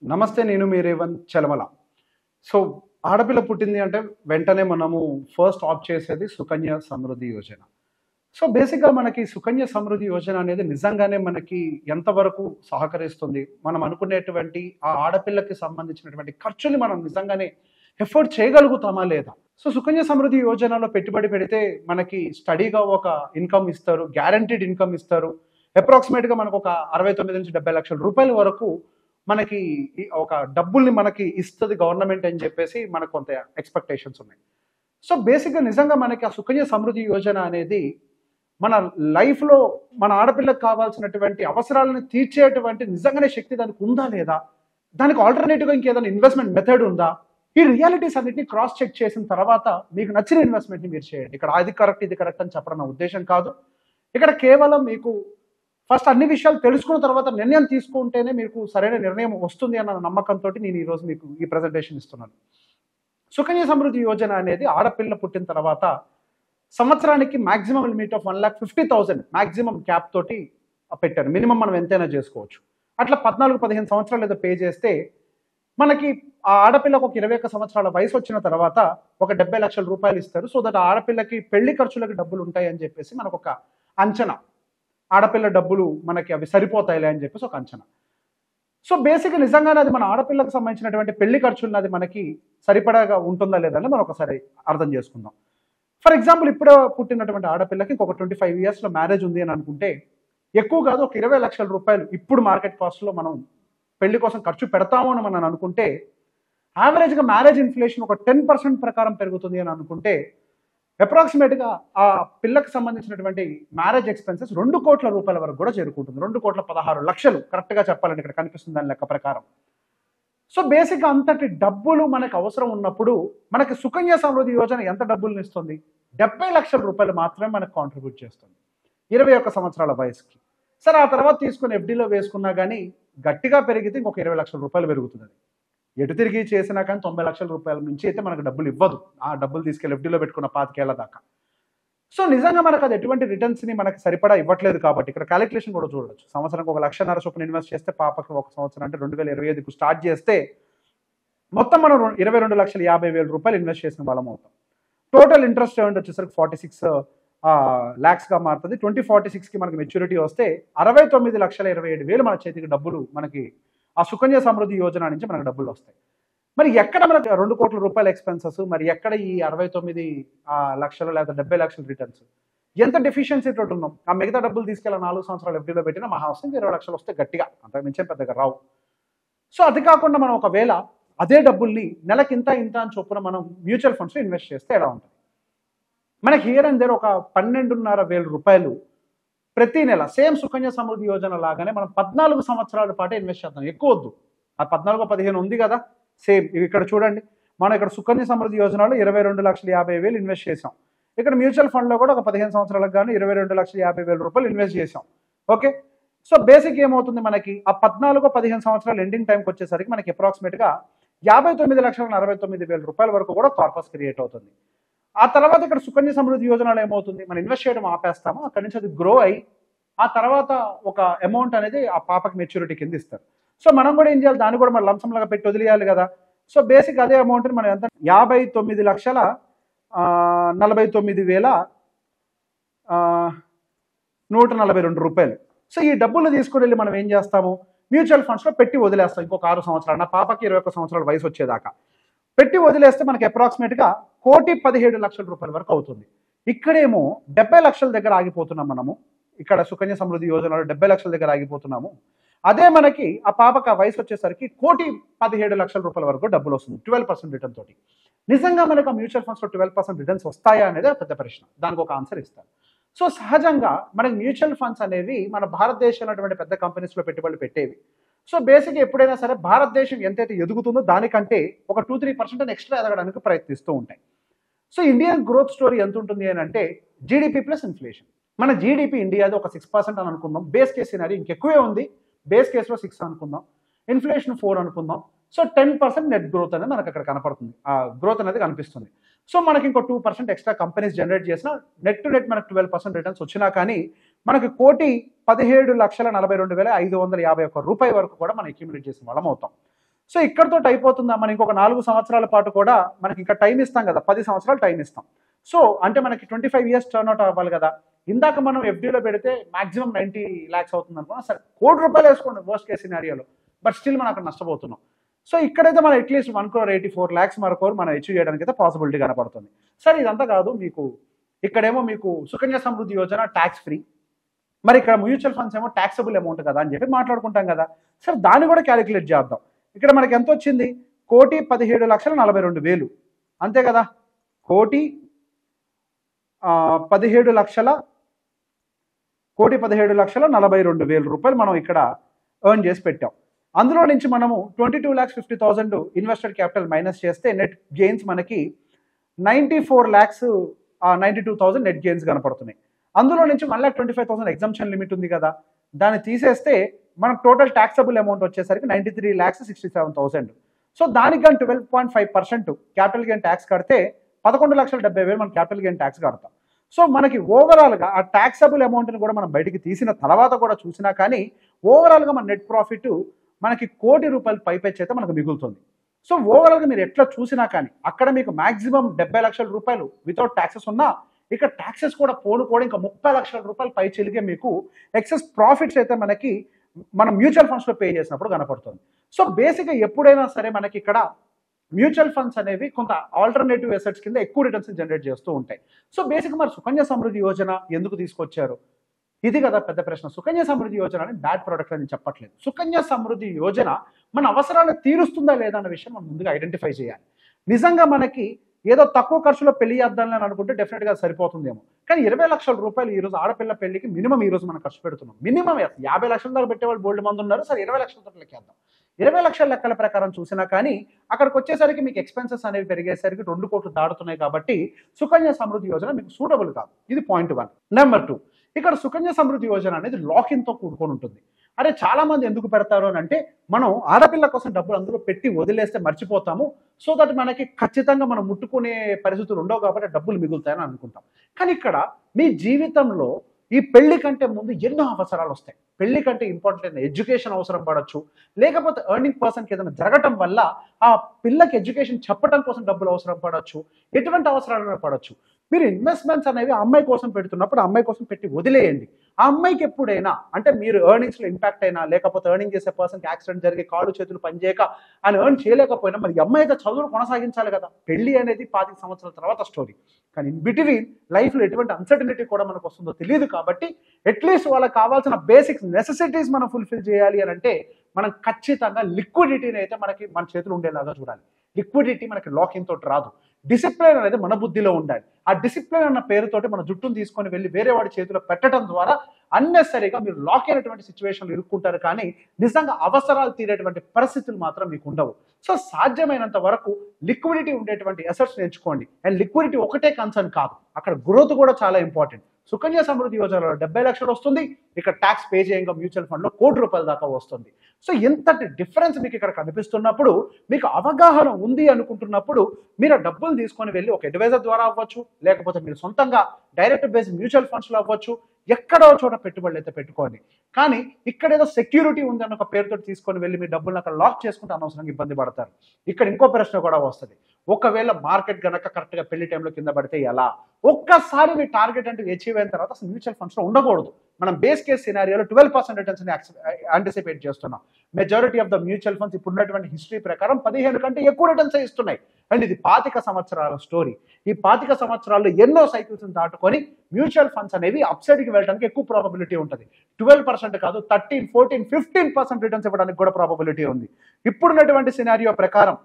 నమస్తే. నేను మీ రేవంత్ చలమల. సో, ఆడపిల్ల పుట్టింది అంటే వెంటనే మనము ఫస్ట్ ఆప్ట్ చేసేది సుకన్య సమృద్ధి యోజన. సో, బేసిక్‌గా మనకి సుకన్య సమృద్ధి యోజన అనేది నిజంగానే మనకి ఎంతవరకు సహకరిస్తుంది? మనం అనుకునేటువంటి ఆ ఆడపిల్లకి సంబంధించినటువంటి ఖర్చుని మనం నిజంగానే ఎఫోర్డ్ చేయగలుగుతామా లేదా? సో, సుకన్య సమృద్ధి యోజనలో పెట్టుబడి పెడితే మనకి స్టడీగా ఒక ఇన్‌కమ్ ఇస్తారు. గ్యారంటీడ్ ఇన్‌కమ్ ఇస్తారు. అప్రాక్సిమేట్‌గా మనకొక 69-70 లక్షల రూపాయల వరకు మనకి ఒక డబ్బుల్ని మనకి ఇస్తది గవర్నమెంట్ అని చెప్పేసి మనకు కొంత ఎక్స్‌పెక్టేషన్స్ ఉన్నాయి. సో, బేసిక్‌గా నిజంగా మనకి ఆ సుకన్య సమృద్ధి యోజన అనేది మన లైఫ్‌లో మన ఆడపిల్లకి కావాల్సినటువంటి అవసరాలను తీర్చేటువంటి నిజంగానే శక్తి దానికి ఉందా లేదా? దానికి ఆల్టర్‌నేటివ్‌గా ఇంకేదైనా ఇన్వెస్ట్‌మెంట్ మెథడ్ ఉందా? ఈ రియాలిటీస్ అన్నిటిని క్రాస్ చెక్ చేసిన తర్వాత మీకు నచ్చిన ఇన్వెస్ట్‌మెంట్‌ని మీరు చేయండి. ఇక్కడ అది కరెక్ట్, ఇది కరెక్ట్ అని చెప్పడం నా ఉద్దేశ్యం కాదు. ఇక్కడ కేవలం మీకు ఫస్ట్ అన్ని విషయాలు తెలుసుకున్న తర్వాత నిర్ణయం తీసుకుంటేనే మీకు సరైన నిర్ణయం వస్తుంది అన్న నమ్మకంతోటి నేను ఈరోజు మీకు ఈ ప్రెజెంటేషన్ ఇస్తున్నాను. సుకన్య సమృద్ధి యోజన అనేది ఆడపిల్ల పుట్టిన తర్వాత సంవత్సరానికి maximum limit of 1,50,000 maximum cap తోటి పెట్టారు. మినిమం మనం ఎంతైనా చేసుకోవచ్చు. అట్లా 14-15 సంవత్సరాలు ఏదో పే చేస్తే మనకి ఆ ఆడపిల్లకు ఒక 21 సంవత్సరాల వయసు వచ్చిన తర్వాత ఒక 70 లక్షల రూపాయలు ఇస్తారు. సో దట్ ఆడపిల్లకి పెళ్లి ఖర్చులకు డబ్బులు ఉంటాయి అని చెప్పేసి మనకు ఒక అంచనా. ఆడపిల్ల డబ్బులు మనకి అవి సరిపోతాయిలే అని చెప్పేసి ఒక అంచనా. సో బేసిక్‌గా నిజంగానే అది మన ఆడపిల్లకు సంబంధించినటువంటి పెళ్లి ఖర్చులు అది మనకి సరిపడాగా ఉంటుందా లేదా అని మనం ఒకసారి అర్థం చేసుకుందాం. ఫర్ ఎగ్జాంపుల్ ఇప్పుడు పుట్టినటువంటి ఆడపిల్లకి ఇంకొక 25 ఇయర్స్‌లో మ్యారేజ్ ఉంది అని అనుకుంటే ఎక్కువ కాదు ఒక 20 లక్షల రూపాయలు ఇప్పుడు మార్కెట్ కాస్ట్‌లో మనం పెళ్లి కోసం ఖర్చు పెడతాము అని మనం అనుకుంటే యావరేజ్‌గా మ్యారేజ్ ఇన్ఫ్లేషన్ ఒక 10% ప్రకారం పెరుగుతుంది అని అనుకుంటే అప్రాక్సిమేట్‌గా ఆ పిల్లకి సంబంధించినటువంటి మ్యారేజ్ ఎక్స్‌పెన్సెస్ 2,00,00,000 రూపాయల వరకు కూడా చేరుకుంటుంది. 2,16,00,000 కరెక్ట్‌గా చెప్పాలంటే ఇక్కడ కనిపిస్తుంది దాని లెక్క ప్రకారం. సో బేసిక్‌గా అంతటి డబ్బులు మనకు అవసరం ఉన్నప్పుడు మనకి సుకన్య సమృద్ధి యోజన ఎంత డబ్బుల్ని ఇస్తుంది? 70 లక్షల రూపాయలు మాత్రమే మనకు కాంట్రిబ్యూట్ చేస్తుంది. 21 సంవత్సరాల వయసుకి. సరే ఆ తర్వాత తీసుకొని ఎఫ్‌డీలో వేసుకున్నా గానీ గట్టిగా పెరిగితే ఇంకొక 20 లక్షల రూపాయలు పెరుగుతుంది. ఎటు తిరిగి చేసినా కానీ 90 లక్షల రూపాయల నుంచి అయితే మనకు డబ్బులు ఇవ్వదు. ఆ డబ్బులు తీసుకెళ్ళి ఎఫ్‌డీలో పెట్టుకున్న 25 ఏళ్ల దాకా. సో నిజంగా మనకు అది ఎటువంటి రిటర్న్స్‌ని మనకు సరిపడా ఇవ్వట్లేదు కాబట్టి ఇక్కడ కాలిక్యులేషన్ కూడా చూడొచ్చు. సంవత్సరానికి 1,50,000 చొప్పున ఇన్వెస్ట్ చేస్తే పాపకి ఒక సంవత్సరం అంటే 2025కు స్టార్ట్ చేస్తే మొత్తం మనం 22,50,000 రూపాయలు ఇన్వెస్ట్ చేసిన వాళ్ళం అవుతాం. టోటల్ ఇంట్రెస్ట్ ఎర్న్డ్ వచ్చేసరికి 46 లాక్స్‌గా మారుతుంది. 2046కి మనకి మెచ్యూరిటీ వస్తే 69,27,000 మన చేతికి డబ్బులు మనకి ఆ సుకన్య సమృద్ధి యోజన నుంచి మనకు డబ్బులు వస్తాయి. మరి ఎక్కడ మనకు 2,00,00,000 రూపాయల ఎక్స్‌పెన్సెస్ మరి ఎక్కడ ఈ 69 లక్షలు లేదా 70 లక్షల రిటర్న్స్? ఎంత డెఫిషియన్సీ తోటి ఉన్నాం? ఆ మిగతా డబ్బులు తీసుకెళ్ళి 4 సంవత్సరాలు ఎఫ్‌డీలో పెట్టినా మహా వస్తుంది 20 లక్షలు వస్తే గట్టిగా. అంతకు మించి పెద్దగా రావు. సో అది కాకుండా మనం ఒకవేళ అదే డబ్బుల్ని నెలకి ఇంత అని చొప్పున మనం మ్యూచువల్ ఫండ్స్‌లో ఇన్వెస్ట్ చేస్తే ఎలా ఉంటుంది? మనకి హియర్ అండ్ దేర్ ఒక 12,500 రూపాయలు ప్రతి నెల సేమ్ సుకన్య సమృద్ధి యోజన లాగానే మనం 14 సంవత్సరాల పాటు ఇన్వెస్ట్ చేద్దాం. ఎక్కువ వద్దు. ఆ 14, 15 ఉంది కదా సేమ్ ఇక్కడ చూడండి. మనం ఇక్కడ సుకన్య సమృద్ధి యోజనలో 22,50,000 ఇన్వెస్ట్ చేసాం. ఇక్కడ మ్యూచువల్ ఫండ్‌లో కూడా ఒక 15 సంవత్సరాలకు గాను 22,50,000 రూపాయలు ఇన్వెస్ట్ చేసాం. ఓకే. సో బేసిక్ ఏమవుతుంది మనకి ఆ 14, 15 సంవత్సరాలు ఎండింగ్ టైంకి వచ్చేసరికి మనకి అప్రాక్సిమేట్‌గా 59,69,000 రూపాయల వరకు కూడా కార్పస్ క్రియేట్ అవుతుంది. ఆ తర్వాత ఇక్కడ సుకన్య సమృద్ధి యోజనలో ఏమవుతుంది? మనం ఇన్వెస్ట్ చేయడం ఆపేస్తాము. అక్కడి నుంచి అది గ్రో అయ్యి ఆ తర్వాత ఒక అమౌంట్ అనేది ఆ పాపకి మెచ్యూరిటీ కింద ఇస్తారు. సో మనం కూడా ఏం చేయాలి? దాన్ని కూడా మనం లంసమ్ లాగా పెట్టి వదిలేయాలి కదా. సో బేసిక్ అదే అమౌంట్‌ని మనం ఎంత 59,49,142 రూపాయలు. సో ఈ డబ్బులు తీసుకొని వెళ్ళి మనం ఏం చేస్తాము? మ్యూచువల్ ఫండ్స్‌లో పెట్టి వదిలేస్తాం. ఇంకొక 6 సంవత్సరాలు నా పాపకి 21 సంవత్సరాల వయసు వచ్చేదాకా. పెట్టి వదిలేస్తే మనకి అప్రాక్సిమేట్‌గా 1,17,00,000 రూపాయల వరకు అవుతుంది. ఇక్కడేమో 70 లక్షల దగ్గర ఆగిపోతున్నాం మనము. ఇక్కడ సుకన్య సమృద్ధి యోజనలో 70 లక్షల దగ్గర ఆగిపోతున్నాము. అదే మనకి ఆ పాపకి ఆ వయసు వచ్చేసరికి 1,17,00,000 రూపాయల వరకు డబ్బులు వస్తుంది. 12% రిటర్న్ తోటి. నిజంగా మనకు ఆ మ్యూచువల్ ఫండ్స్‌లో 12% రిటర్న్స్ వస్తాయా అనేది పెద్ద ప్రశ్న. దానికి ఒక ఆన్సర్ ఇస్తాను. సో సహజంగా మనకి మ్యూచువల్ ఫండ్స్ అనేవి మన భారతదేశంలో అటువంటి పెద్ద కంపెనీస్‌లో పెట్టుబడులు పెట్టేవి. సో బేసిక్‌గా ఎప్పుడైనా సరే భారతదేశం ఎంతైతే ఎదుగుతుందో దానికంటే ఒక 2-3% ఎక్స్ట్రా ఎదగడానికి ప్రయత్నిస్తూ ఉంటాయి. సో ఇండియన్ గ్రోత్ స్టోరీ ఎంత ఉంటుంది అని అంటే జీడీపీ ప్లస్ ఇన్ఫ్లేషన్. మన జీడీపీ ఇండియాది ఒక 6% అని అనుకుందాం. బేస్ కేస్ సినారీ ఇంకెక్కువే ఉంది. బేస్ కేస్‌లో 6 అనుకుందాం. ఇన్ఫ్లేషన్ 4 అనుకుందాం. సో 10% నెట్ గ్రోత్ అనేది మనకు అక్కడ కనపడుతుంది. ఆ గ్రోత్ అనేది కనిపిస్తుంది. సో మనకి ఇంకో 2% ఎక్స్ట్రా కంపెనీస్ జనరేట్ చేసిన నెట్ టు నెట్ మనకు 12% రిటర్న్స్ వచ్చినా కానీ మనకి 1,17,42,551 రూపాయల వరకు కూడా మనం అక్యుములేట్ చేసిన వాళ్ళం అవుతాం. సో ఇక్కడతో అయిపోతుందా, మనం ఇంకొక 4 సంవత్సరాల పాటు కూడా మనకి ఇంకా టైం ఇస్తాం కదా, 10 సంవత్సరాలు టైం ఇస్తాం. సో అంటే మనకి 25 ఇయర్స్ టర్న్ అవుట్ అవ్వాలి కదా. ఇందాక మనం ఎఫ్డీలో పెడితే మాక్సిమం 90 lakhs అవుతుంది అనుకున్నాం, సరే ₹1,00,00,000 వేసుకోండి వర్స్ట్ కేస్ సినారియోలో, బట్ స్టిల్ మనం అక్కడ నష్టపోతున్నాం. సో ఇక్కడైతే మనం అట్లీస్ట్ 1,84,00,000 మరొకరు మనం అచీవ్ చేయడానికి అయితే పాసిబిలిటీ కనపడుతుంది. సరే ఇదంతా కాదు, మీకు ఇక్కడేమో మీకు సుకన్య సమృద్ధి యోజన ట్యాక్స్ ఫ్రీ, మరి ఇక్కడ మ్యూచువల్ ఫండ్స్ ఏమో ట్యాక్సబుల్ అమౌంట్ కదా అని చెప్పి మాట్లాడుకుంటాం కదా. సరే దాన్ని కూడా క్యాలిక్యులేట్ చేద్దాం. ఇక్కడ మనకి ఎంత వచ్చింది, 1,17,42,000 అంతే కదా. 1,17,42,000 రూపాయలు మనం ఇక్కడ ఎర్న్ చేసి పెట్టాం. అందులో నుంచి మనము 22,50,000 ఇన్వెస్టెడ్ క్యాపిటల్ మైనస్ చేస్తే నెట్ గెయిన్స్ మనకి 94,92,000 నెట్ గెయిన్స్ కనపడుతున్నాయి. అందులో నుంచి 1,25,000 ఎగ్జంప్షన్ లిమిట్ ఉంది కదా, దాన్ని తీసేస్తే మనకు టోటల్ ట్యాక్సబుల్ అమౌంట్ వచ్చేసరికి 93,67,000. సో దానికి కానీ 12.5% క్యాపిటల్ గెయిన్ ట్యాక్స్ కడితే 11,70,000 మనం క్యాపిటల్ గెయిన్ ట్యాక్స్ కడతాం. సో మనకి ఓవరాల్గా ఆ ట్యాక్సబుల్ అమౌంట్ని కూడా మనం బయటికి తీసిన తర్వాత కూడా చూసినా కానీ ఓవరాల్గా మన నెట్ ప్రాఫిట్ మనకి ₹1,00,00,000 పైపెచ్చి అయితే మనకు మిగులుతుంది. సో ఓవరాల్గా మీరు ఎట్లా చూసినా కానీ అక్కడ మీకు మాక్సిమం ₹70,00,000 వితౌట్ ట్యాక్సెస్ ఉన్నా, ఇక్కడ ట్యాక్సెస్ కూడా పోను కూడా ఇంకా ₹30,00,000 పై చెలిగే మీకు ఎక్సెస్ ప్రాఫిట్స్ అయితే మనకి మనం మ్యూచువల్ ఫండ్స్లో పే చేసినప్పుడు కనపడుతుంది. సో బేసిక్గా ఎప్పుడైనా సరే మనకి ఇక్కడ మ్యూచువల్ ఫండ్స్ అనేవి కొంత ఆల్టర్నేటివ్ అసెట్స్ కింద ఎక్కువ రిటర్న్స్ జనరేట్ చేస్తూ ఉంటాయి. సో బేసిక్గా మరి సుకన్య సమృద్ధి యోజన ఎందుకు తీసుకొచ్చారు, ఇది కదా పెద్ద ప్రశ్న. సుకన్య సమృద్ధి యోజన అని బ్యాడ్ ప్రోడక్ట్ అని చెప్పట్లేదు. సుకన్య సమృద్ధి యోజన మన అవసరాలను తీరుస్తుందా లేదా అన్న విషయం మనం ముందుగా ఐడెంటిఫై చేయాలి. నిజంగా మనకి ఏదో తక్కువ ఖర్చులో పెళ్లి చేద్దామని అనుకుంటే డెఫినెట్గా సరిపోతుందేమో, కానీ ₹20,00,000 ఈరోజు ఆడపిల్ల పెళ్లికి మినిమం ఈరోజు మనం ఖర్చు పెడుతున్నాం. మినిమం 50,00,000 దాకా పెట్టేవాళ్ళు బోల్డ్ మంది ఉన్నారు. సరే 20,00,000 లెక్కేద్దాం. 20,00,000 లెక్కల ప్రకారం చూసినా కానీ అక్కడికి వచ్చేసరికి మీకు ఎక్స్పెన్సెస్ అనేవి పెరిగేసరికి 2 కోట్లు దాడుతున్నాయి కాబట్టి సుకన్య సమృద్ధి యోజన మీకు సూటబుల్ కాదు. ఇది పాయింట్ 1. నెంబర్ 2, ఇక్కడ సుకన్య సమృద్ధి యోజన అనేది లాకిన్తో కూడుకొని ఉంటుంది. అరే చాలా మంది ఎందుకు పెడతారు అని అంటే, మనం ఆడపిల్ల కోసం డబ్బులు అందులో పెట్టి వదిలేస్తే మర్చిపోతాము, సో దట్ మనకి ఖచ్చితంగా మనం ముట్టుకునే పరిస్థితులు ఉండవు కాబట్టి డబ్బులు మిగులుతాయని అనుకుంటాం. కానీ ఇక్కడ మీ జీవితంలో ఈ పెళ్లి కంటే ముందు ఎన్నో అవసరాలు వస్తాయి. పెళ్లి కంటే ఇంపార్టెంట్ ఎడ్యుకేషన్ అవసరం పడవచ్చు, లేకపోతే ఎర్నింగ్ పర్సన్కి ఏదైనా జరగటం వల్ల ఆ పిల్లకి ఎడ్యుకేషన్ చెప్పడం కోసం డబ్బులు అవసరం పడవచ్చు, ఎటువంటి అవసరాలు పడవచ్చు. మీరు ఇన్వెస్ట్మెంట్స్ అనేవి అమ్మాయి కోసం పెడుతున్నప్పుడు అమ్మాయి కోసం పెట్టి వదిలేయండి. ఆ అమ్మాయికి ఎప్పుడైనా అంటే మీరు ఎర్నింగ్స్లో ఇంపాక్ట్ అయినా, లేకపోతే ఎర్నింగ్ చేసే పర్సన్కి యాక్సిడెంట్ జరిగి కాళ్ళు చేతులు పనిచేయక అని ఎర్న్ చేయలేకపోయినా మరి అమ్మాయి అయితే చదువులు కొనసాగించాలి కదా. పెళ్లి అనేది 25 సంవత్సరాల తర్వాత స్టోరీ, కానీ ఇన్ బిట్వీన్ లైఫ్లో ఎటువంటి అన్సర్టనిటీ కూడా మనకు వస్తుందో తెలియదు. కాబట్టి అట్లీస్ట్ వాళ్ళకి కావాల్సిన బేసిక్ నెసెసిటీస్ మనం ఫుల్ఫిల్ చేయాలి అని అంటే మనం ఖచ్చితంగా లిక్విడిటీని అయితే మనకి మన చేతులు ఉండేలాగా చూడాలి. లిక్విడిటీ మనకి లాకింగ్ తోటి రాదు. డిసిప్లిన్ అనేది మన బుద్ధిలో ఉండాలి. ఆ డిసిప్లిన్ అన్న పేరుతోటి మన జుట్టును తీసుకొని వెళ్ళి వేరే వాడి చేతిలో పెట్టడం ద్వారా అన్నెసరీగా మీరు లాక్ అయినటువంటి సిచ్యువేషన్లు ఇరుక్కుంటారు, కానీ నిజంగా అవసరాలు తీరేటువంటి పరిస్థితులు మాత్రం మీకు ఉండవు. సో సాధ్యమైనంత వరకు లిక్విడిటీ ఉండేటువంటి అసెట్స్ ఎంచుకోండి. అండ్ లిక్విడిటీ ఒకటే కన్సర్న్ కాదు, అక్కడ గ్రోత్ కూడా చాలా ఇంపార్టెంట్. సుకన్య సమృద్ధి యోజనలో 70,00,000 వస్తుంది, ఇక్కడ ట్యాక్స్ పే చేయంగా మ్యూచువల్ ఫండ్లో ₹1,00,00,000 దాకా వస్తుంది. సో ఎంతటి డిఫరెన్స్ మీకు ఇక్కడ కనిపిస్తున్నప్పుడు, మీకు అవగాహన ఉంది అనుకుంటున్నప్పుడు మీరు ఆ డబ్బులు తీసుకొని వెళ్ళి ఒక అడ్వైజర్ ద్వారా అవ్వచ్చు, లేకపోతే మీరు సొంతంగా డైరెక్ట్ బేస్డ్ మ్యూచువల్ ఫండ్స్లో అవ్వచ్చు, ఎక్కడో చోట పెట్టుబడులు అయితే పెట్టుకోండి. కానీ ఇక్కడ ఏదో సెక్యూరిటీ ఉంది అన్న ఒక పేరుతో తీసుకొని వెళ్ళి మీ డబ్బులను అక్కడ లాక్ చేసుకుంటే అనవసరంగా ఇబ్బంది పడతారు. ఇక్కడ ఇంకో ప్రశ్న కూడా వస్తుంది, ఒకవేళ మార్కెట్ కనుక కరెక్ట్గా పెళ్లి టైంలో కింద పడితే ఎలా? ఒక్కసారి మీ టార్గెట్ అంటే అచీవ్ అయిన తర్వాత అసలు మ్యూచువల్ ఫండ్స్లో ఉండకూడదు. మనం బేస్ కేస్ సినారియోలో 12% రిటర్న్స్ యాంటిసిపేట్ చేస్తున్నాం. Majority of the mutual funds ఇప్పుడున్నటువంటి హిస్టరీ ప్రకారం 15 కంటే ఎక్కువ రిటర్న్స్ ఇస్తున్నాయి. అండ్ ఇది 25 సంవత్సరాల స్టోరీ. ఈ 25 సంవత్సరాల్లో ఎన్నో సైకిల్స్ దాటుకొని మ్యూచువల్ ఫండ్స్ అనేవి అప్సైడ్కి వెళ్ళడానికి ఎక్కువ ప్రాబబిలిటీ ఉంటుంది. 12% కాదు, 13, 14, 15% రిటర్న్స్ ఇవ్వడానికి కూడా ప్రాబబిలిటీ ఉంది. ఇప్పుడున్నటువంటి సినారియో ప్రకారం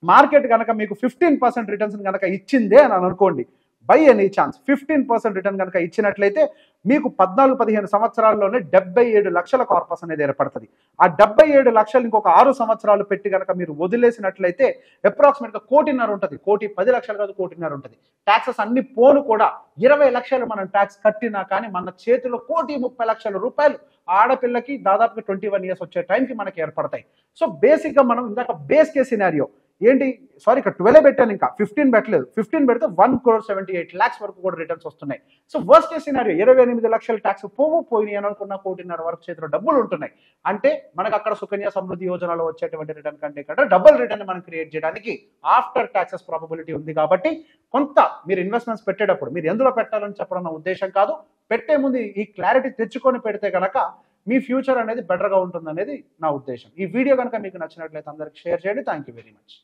మార్కెట్ కనుక మీకు 15% రిటర్న్స్ కనుక ఇచ్చిందే అని అనుకోండి, బై ఎనీ ఛాన్స్ 15% రిటర్న్ కనుక ఇచ్చినట్లయితే మీకు 14-15 సంవత్సరాల్లోనే 77 లక్షల కార్పస్ అనేది ఏర్పడుతుంది. ఆ 77 లక్షలు ఇంకొక 6 సంవత్సరాలు పెట్టి కనుక మీరు వదిలేసినట్లయితే అప్రాక్సిమేట్గా 1,50,00,000 ఉంటుంది. 1,10,00,000 కాదు, 1,50,00,000 ఉంటుంది. ట్యాక్సెస్ అన్ని పోను కూడా 20 లక్షలు మనం ట్యాక్స్ కట్టినా కానీ మన చేతిలో ₹1,30,00,000 ఆడపిల్లకి దాదాపుగా 21 ఇయర్స్ వచ్చే టైంకి మనకి ఏర్పడతాయి. సో బేసిక్గా మనం ఇందాక బేస్ కేస్ సినారియో ఏంటి సారీ ఇక్కడ 12 పెట్టాను, ఇంకా 15 పెట్టలేదు. 15 పెడితే 1,78,00,000 వరకు కూడా రిటర్న్స్ వస్తున్నాయి. సో వర్స్ట్ కేస్ సినారియో 28 లక్షల ట్యాక్స్ పోయినాయి అని అనుకున్న 1,500,000 వరకు చేతిలో డబ్బులు ఉంటున్నాయి. అంటే మనకు అక్కడ సుకన్య సమృద్ధి యోజనలో వచ్చేటువంటి రిటర్న్ కంటే కంటే డబుల్ రిటర్న్ మనం క్రియేట్ చేయడానికి ఆఫ్టర్ ట్యాక్సెస్ ప్రాబబిలిటీ ఉంది. కాబట్టి కొంత మీరు ఇన్వెస్ట్మెంట్స్ పెట్టేటప్పుడు మీరు ఎందులో పెట్టాలని చెప్పడం నా ఉద్దేశం కాదు. పెట్టే ముందు ఈ క్లారిటీ తెచ్చుకొని పెడితే కనుక మీ ఫ్యూచర్ అనేది బెటర్గా ఉంటుంది అనేది నా ఉద్దేశం. ఈ వీడియో కనుక మీకు నచ్చినట్లయితే అందరికి షేర్ చేయండి. Thank you very much.